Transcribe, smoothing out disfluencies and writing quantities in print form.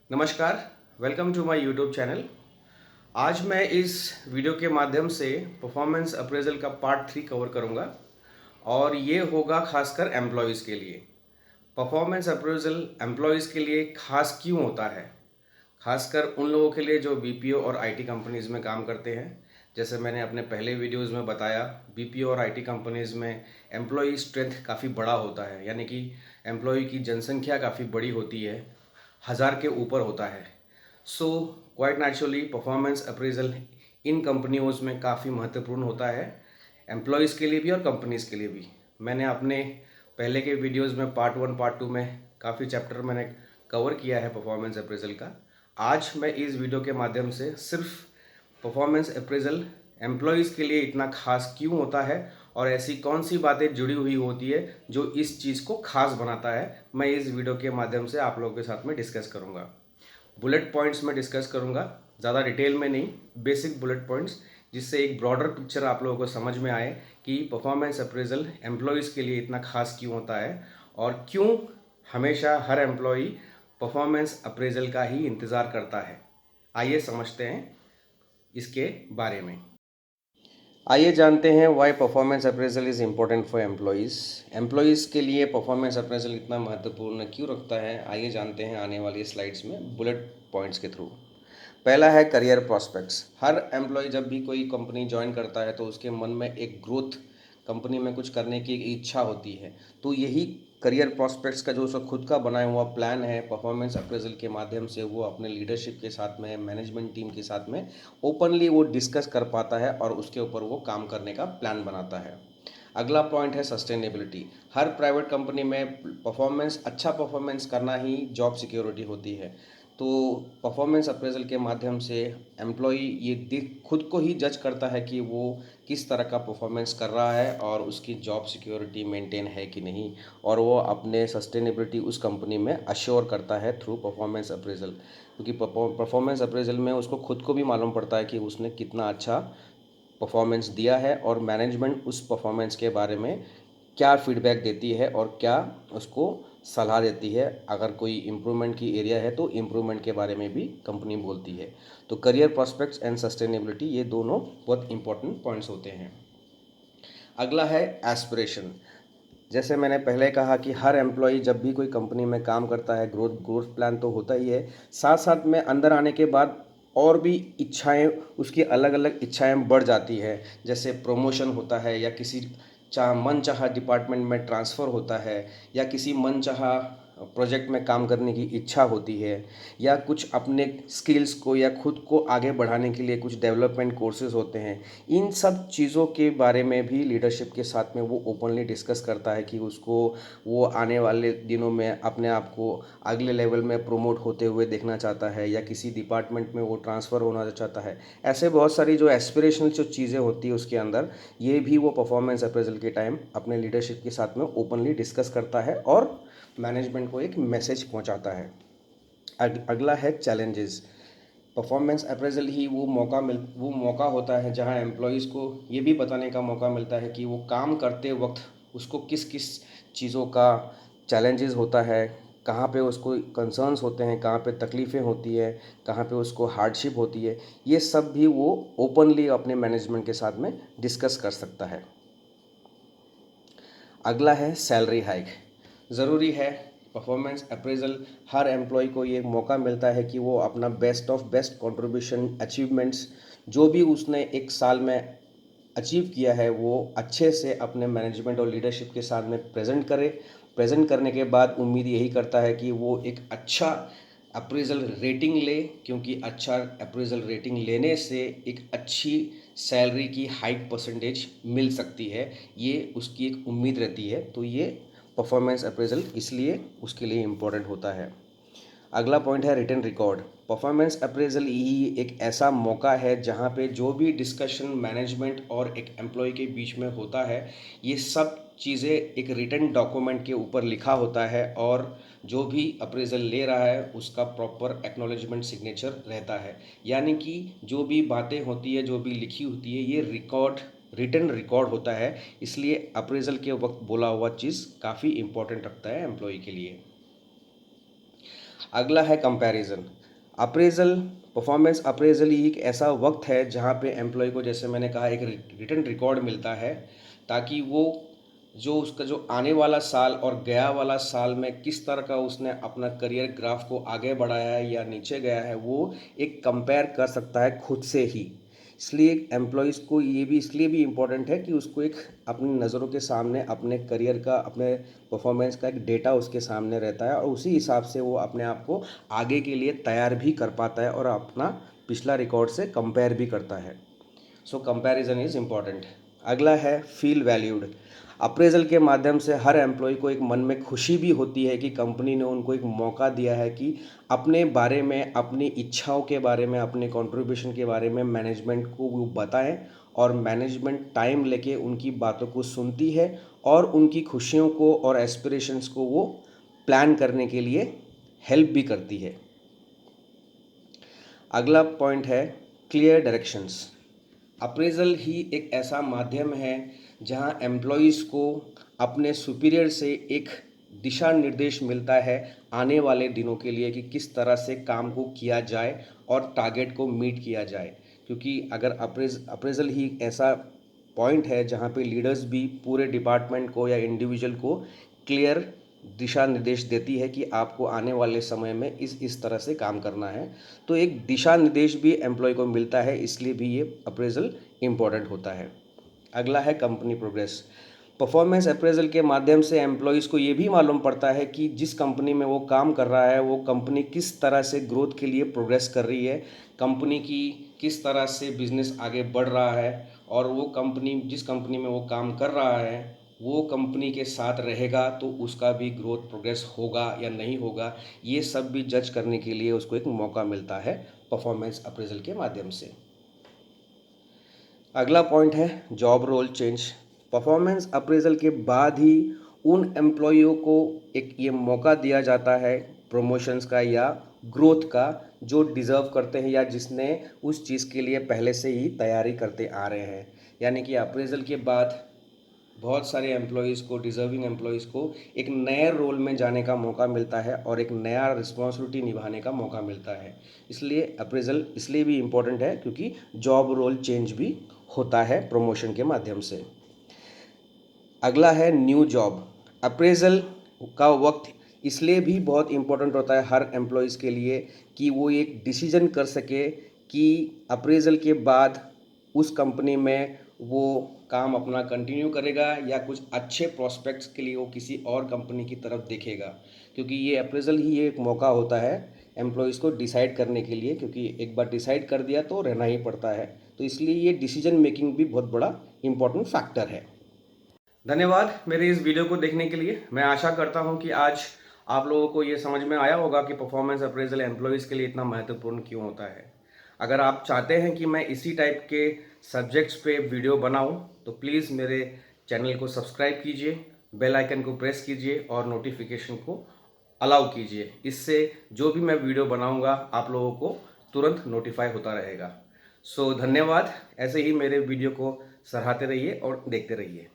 नमस्कार। Welcome to my YouTube channel. आज मैं इस वीडियो के माध्यम से परफॉर्मेंस अप्रेजल का पार्ट 3 कवर करूंगा और ये होगा खासकर एम्प्लॉयज़ के लिए। परफॉर्मेंस अप्रेजल एम्प्लॉयज़ के लिए खास क्यों होता है? खासकर उन लोगों के लिए जो बीपीओ और आईटी कंपनीज़ में काम करते हैं। जैसे मैंने अपने पहले वीडियोस में बताया, बीपीओ और आईटी कंपनीज़ में एम्प्लॉय स्ट्रेंथ काफ़ी बड़ा होता है, यानी कि एम्प्लॉय की जनसंख्या काफ़ी बड़ी होती है, हज़ार के ऊपर होता है। So quite naturally performance appraisal in कंपनियों में काफ़ी महत्वपूर्ण होता है, एम्प्लॉयज़ के लिए भी और कंपनीज़ के लिए भी। मैंने अपने पहले के वीडियोस में पार्ट 1 पार्ट 2 में काफ़ी चैप्टर मैंने कवर किया है परफॉर्मेंस अप्रेजल का। आज मैं इस वीडियो के माध्यम से सिर्फ परफॉर्मेंस अप्रेजल एम्प्लॉयज़ के लिए इतना खास क्यों होता है और ऐसी कौन सी बातें जुड़ी हुई होती है जो इस चीज़ को खास बनाता है, मैं इस वीडियो के माध्यम से आप लोगों के साथ में डिस्कस करूँगा। बुलेट पॉइंट्स में डिस्कस करूँगा, ज़्यादा डिटेल में नहीं, बेसिक बुलेट पॉइंट्स, जिससे एक ब्रॉडर पिक्चर आप लोगों को समझ में आए कि परफॉर्मेंस अप्रेजल एम्प्लॉयज़ के लिए इतना खास क्यों होता है और क्यों हमेशा हर एम्प्लॉई परफॉर्मेंस अप्रेजल का ही इंतज़ार करता है। आइए समझते हैं इसके बारे में। आइए जानते हैं why performance appraisal is important for employees. Employees के लिए परफॉर्मेंस अप्रेजल इतना महत्वपूर्ण क्यों रखता है, आइए जानते हैं आने वाली स्लाइड्स में बुलेट पॉइंट्स के थ्रू। पहला है करियर प्रॉस्पेक्ट्स। हर एम्प्लॉय जब भी कोई कंपनी ज्वाइन करता है तो उसके मन में एक ग्रोथ, कंपनी में कुछ करने की एक इच्छा होती है। तो यही करियर प्रॉस्पेक्ट्स का जो उसका खुद का बनाया हुआ प्लान है, परफॉर्मेंस अप्रेजल के माध्यम से वो अपने लीडरशिप के साथ में, मैनेजमेंट टीम के साथ में ओपनली वो डिस्कस कर पाता है और उसके ऊपर वो काम करने का प्लान बनाता है। अगला पॉइंट है सस्टेनेबिलिटी। हर प्राइवेट कंपनी में अच्छा परफॉर्मेंस करना ही जॉब सिक्योरिटी होती है। तो परफॉर्मेंस अप्रेजल के माध्यम से एम्प्लॉय ये खुद को ही जज करता है कि वो किस तरह का परफॉर्मेंस कर रहा है और उसकी जॉब सिक्योरिटी मेंटेन है कि नहीं, और वो अपने सस्टेनेबिलिटी उस कंपनी में अश्योर करता है थ्रू परफॉर्मेंस अप्रेजल। क्योंकि परफॉर्मेंस अप्रेजल में उसको खुद को भी मालूम पड़ता है कि उसने कितना अच्छा परफॉर्मेंस दिया है और मैनेजमेंट उस परफॉर्मेंस के बारे में क्या फीडबैक देती है और क्या उसको सलाह देती है। अगर कोई इम्प्रूवमेंट की एरिया है तो इम्प्रूवमेंट के बारे में भी कंपनी बोलती है। तो करियर प्रॉस्पेक्ट्स एंड सस्टेनेबिलिटी, ये दोनों बहुत इंपॉर्टेंट पॉइंट्स होते हैं। अगला है एस्पिरेशन। जैसे मैंने पहले कहा कि हर एम्प्लॉय जब भी कोई कंपनी में काम करता है, ग्रोथ ग्रोथ प्लान तो होता ही है, साथ साथ में अंदर आने के बाद और भी इच्छाएं, उसकी अलग अलग इच्छाएं बढ़ जाती है। जैसे प्रमोशन होता है, या किसी मनचाहा डिपार्टमेंट में ट्रांसफ़र होता है, या किसी मनचाहा प्रोजेक्ट में काम करने की इच्छा होती है, या कुछ अपने स्किल्स को या खुद को आगे बढ़ाने के लिए कुछ डेवलपमेंट कोर्सेज होते हैं। इन सब चीज़ों के बारे में भी लीडरशिप के साथ में वो ओपनली डिस्कस करता है कि उसको वो आने वाले दिनों में अपने आप को अगले लेवल में प्रमोट होते हुए देखना चाहता है, या किसी डिपार्टमेंट में वो ट्रांसफ़र होना चाहता है। ऐसे बहुत सारी जो एस्पिरेशनल जो चीज़ें होती है उसके अंदर, ये भी वो परफॉर्मेंस अप्रेजल के टाइम अपने लीडरशिप के साथ में ओपनली डिस्कस करता है और मैनेजमेंट को एक मैसेज पहुंचाता है। अगला है चैलेंजेस। परफॉर्मेंस अप्रेजल ही वो मौका होता है जहां एम्प्लॉयज़ को ये भी बताने का मौका मिलता है कि वो काम करते वक्त उसको किस किस चीज़ों का चैलेंजेस होता है, कहाँ पे उसको कंसर्न्स होते हैं, कहाँ पे तकलीफ़ें होती है, कहाँ पे उसको हार्डशिप होती है। ये सब भी वो ओपनली अपने मैनेजमेंट के साथ में डिस्कस कर सकता है। अगला है सैलरी हाइक। ज़रूरी है परफॉर्मेंस अप्रेजल, हर एम्प्लॉय को ये मौका मिलता है कि वो अपना best of best contribution, achievements जो भी उसने एक साल में अचीव किया है वो अच्छे से अपने मैनेजमेंट और लीडरशिप के साथ में प्रेजेंट करे। प्रेजेंट करने के बाद उम्मीद यही करता है कि वो एक अच्छा अप्रेजल रेटिंग ले, क्योंकि अच्छा अप्रेजल रेटिंग लेने से एक अच्छी सैलरी की हाइक परसेंटेज मिल सकती है, ये उसकी एक उम्मीद रहती है। तो ये परफॉर्मेंस अप्रेजल इसलिए उसके लिए इम्पोर्टेंट होता है। अगला पॉइंट है रिटन रिकॉर्ड। परफॉर्मेंस अप्रेजल ही एक ऐसा मौका है जहां पे जो भी डिस्कशन मैनेजमेंट और एक एम्प्लॉय के बीच में होता है, ये सब चीज़ें एक रिटन डॉक्यूमेंट के ऊपर लिखा होता है और जो भी अप्रेजल ले रहा है उसका प्रॉपर एक्नॉलेजमेंट सिग्नेचर रहता है। यानी कि जो भी बातें होती है, जो भी लिखी होती है, ये रिटन रिकॉर्ड होता है। इसलिए अप्रेजल के वक्त बोला हुआ चीज़ काफ़ी इंपॉर्टेंट रखता है एम्प्लॉय के लिए। अगला है कंपैरिजन। अप्रेजल, परफॉर्मेंस अप्रेजल ही एक ऐसा वक्त है जहाँ पे एम्प्लॉय को, जैसे मैंने कहा, एक रिटन रिकॉर्ड मिलता है ताकि वो जो उसका जो आने वाला साल और गया वाला साल में किस तरह का उसने अपना करियर ग्राफ को आगे बढ़ाया है या नीचे गया है, वो एक कंपेयर कर सकता है खुद से ही। इसलिए एम्प्लॉयज़ को ये भी इसलिए भी इम्पोर्टेंट है कि उसको एक अपनी नज़रों के सामने अपने करियर का, अपने परफॉर्मेंस का एक डेटा उसके सामने रहता है और उसी हिसाब से वो अपने आप को आगे के लिए तैयार भी कर पाता है और अपना पिछला रिकॉर्ड से कंपेयर भी करता है। सो कंपैरिजन इज़ इम्पॉर्टेंट। अगला है फील वैल्यूड। अप्रेजल के माध्यम से हर एम्प्लॉय को एक मन में खुशी भी होती है कि कंपनी ने उनको एक मौका दिया है कि अपने बारे में, अपनी इच्छाओं के बारे में, अपने कंट्रीब्यूशन के बारे में मैनेजमेंट को वो बताएं और मैनेजमेंट टाइम लेके उनकी बातों को सुनती है और उनकी खुशियों को और एस्पिरेशंस को वो प्लान करने के लिए हेल्प भी करती है। अगला पॉइंट है क्लियर डायरेक्शंस। अप्रेजल ही एक ऐसा माध्यम है जहां एम्प्लॉयज़ को अपने सुपीरियर से एक दिशा निर्देश मिलता है आने वाले दिनों के लिए कि किस तरह से काम को किया जाए और टारगेट को मीट किया जाए। क्योंकि अगर अप्रेजल ही ऐसा पॉइंट है जहां पे लीडर्स भी पूरे डिपार्टमेंट को या इंडिविजुअल को क्लियर दिशा निर्देश देती है कि आपको आने वाले समय में इस तरह से काम करना है, तो एक दिशा निर्देश भी एम्प्लॉय को मिलता है, इसलिए भी ये अप्रेजल इम्पॉर्टेंट होता है। अगला है कंपनी प्रोग्रेस। परफॉर्मेंस अप्रेजल के माध्यम से एम्प्लॉयज़ को ये भी मालूम पड़ता है कि जिस कंपनी में वो काम कर रहा है वो कंपनी किस तरह से ग्रोथ के लिए प्रोग्रेस कर रही है, कंपनी की किस तरह से बिजनेस आगे बढ़ रहा है और वो कंपनी, जिस कंपनी में वो काम कर रहा है, वो कंपनी के साथ रहेगा तो उसका भी ग्रोथ प्रोग्रेस होगा या नहीं होगा, ये सब भी जज करने के लिए उसको एक मौका मिलता है परफॉर्मेंस अप्रेजल के माध्यम से। अगला पॉइंट है job role change. Performance appraisal के बाद ही उन एम्प्लॉइयों को एक ये मौका दिया जाता है प्रमोशंस का या ग्रोथ का जो डिज़र्व करते हैं या जिसने उस चीज़ के लिए पहले से ही तैयारी करते आ रहे हैं। यानी कि अप्रेजल के बाद बहुत सारे एम्प्लॉयज़ को, डिज़र्विंग एम्प्लॉयज़ को एक नए रोल में जाने का मौका मिलता है और एक नया रिस्पॉन्सिबिलिटी निभाने का मौका मिलता है। इसलिए अप्रेजल इसलिए भी इम्पोर्टेंट है क्योंकि जॉब रोल चेंज भी होता है प्रमोशन के माध्यम से। अगला है न्यू जॉब। अप्रेजल का वक्त इसलिए भी बहुत इम्पोर्टेंट होता है हर एम्प्लॉयज़ के लिए कि वो एक डिसीजन कर सके कि अप्रेजल के बाद उस कंपनी में वो काम अपना कंटिन्यू करेगा या कुछ अच्छे प्रोस्पेक्ट्स के लिए वो किसी और कंपनी की तरफ देखेगा। क्योंकि ये अप्रेजल ही एक मौका होता है एम्प्लॉयज़ को डिसाइड करने के लिए, क्योंकि एक बार डिसाइड कर दिया तो रहना ही पड़ता है। तो इसलिए ये डिसीजन मेकिंग भी बहुत बड़ा इम्पोर्टेंट फैक्टर है। धन्यवाद मेरे इस वीडियो को देखने के लिए। मैं आशा करता हूं कि आज आप लोगों को ये समझ में आया होगा कि परफॉर्मेंस अप्रेजल एम्प्लॉयज़ के लिए इतना महत्वपूर्ण क्यों होता है। अगर आप चाहते हैं कि मैं इसी टाइप के सब्जेक्ट्स पे वीडियो बनाऊं तो प्लीज़ मेरे चैनल को सब्सक्राइब कीजिए, बेल आइकन को प्रेस कीजिए और नोटिफिकेशन को अलाउ कीजिए। इससे जो भी मैं वीडियो बनाऊंगा आप लोगों को तुरंत नोटिफाई होता रहेगा। सो धन्यवाद। ऐसे ही मेरे वीडियो को सराहते रहिए और देखते रहिए।